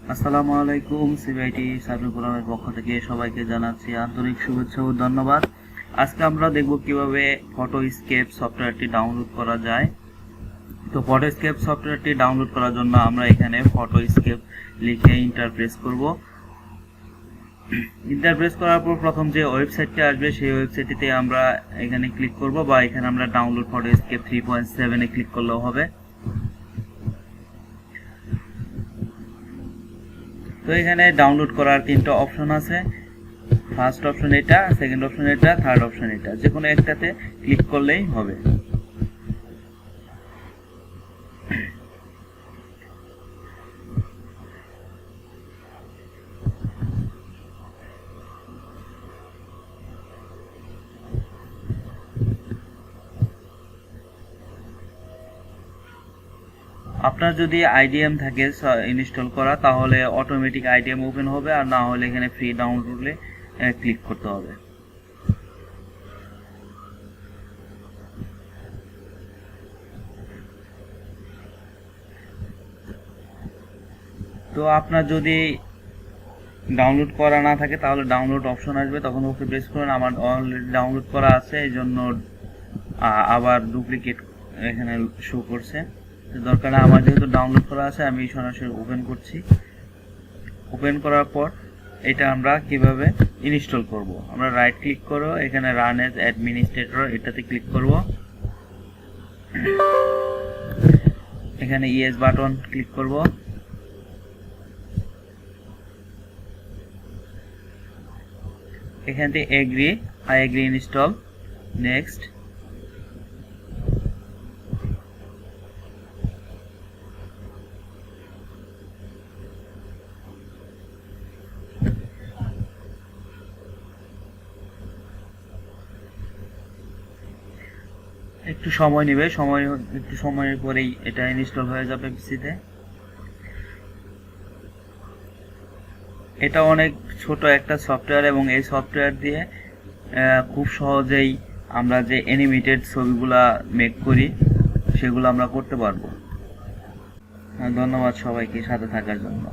আসসালামু আলাইকুম। সিভিআইটি সার্ভে ফোরামের পক্ষ থেকে সবাইকে জানাচ্ছি আন্তরিক শুভেচ্ছা ও ধন্যবাদ। আজকে আমরা দেখব কিভাবে ফটোস্কেপ সফটওয়্যারটি ডাউনলোড করা যায়। তো ফটোস্কেপ সফটওয়্যারটি ডাউনলোড করার জন্য আমরা এখানে ফটোস্কেপ লিখে ইন্টারপ্রেস করব। ইন্টারপ্রেস করার পর প্রথম যে ওয়েবসাইটটি আসবে সেই ওয়েবসাইটটিতে আমরা এখানে ক্লিক করব, বা এখানে আমরা ডাউনলোড ফটোস্কেপ 3.7 এ ক্লিক করলেও হবে। তো এখানে ডাউনলোড করার তিনটা অপশন আছে। ফার্স্ট অপশন এটা, সেকেন্ড অপশন এটা, থার্ড অপশন এটা, যে কোনো একটাতে ক্লিক করলেই হবে। আপনার যদি আইডিএম থাকে ইনস্টল করা, তাহলে অটোমেটিক আইডিএম ওপেন হবে, আর না হলে এখানে ফ্রি ডাউনলোডে ক্লিক করতে হবে। তো আপনার যদি ডাউনলোড করা না থাকে তাহলে ডাউনলোড অপশন আসবে, তখন ওকে প্রেস করুন। আমার অলরেডি ডাউনলোড করা আছে, এই জন্য আবার ডুপ্লিকেট এখানে শো করছে। দরকার আমার যেহেতু ডাউনলোড করা আছে, আমি সরাসরি ওপেন করছি। ওপেন করার পর এটা আমরা কিভাবে ইনস্টল করব, আমরা রাইট ক্লিক করব, এখানে রান এজ অ্যাডমিনিস্ট্রেটর এটাতে ক্লিক করব। এখানে ইয়েস বাটন ক্লিক করব। এখান থেকে agree, I agree install, next. একটু সময় নেবে, একটু সময়ের পরেই এটা ইনস্টল হয়ে যাবে পিসিতে। এটা অনেক ছোট একটা সফটওয়্যার, এবং এই সফটওয়্যার দিয়ে খুব সহজেই আমরা যে অ্যানিমেটেড ছবিগুলা মেক করি সেগুলো আমরা করতে পারবো। ধন্যবাদ সবাইকে সাথে থাকার জন্য।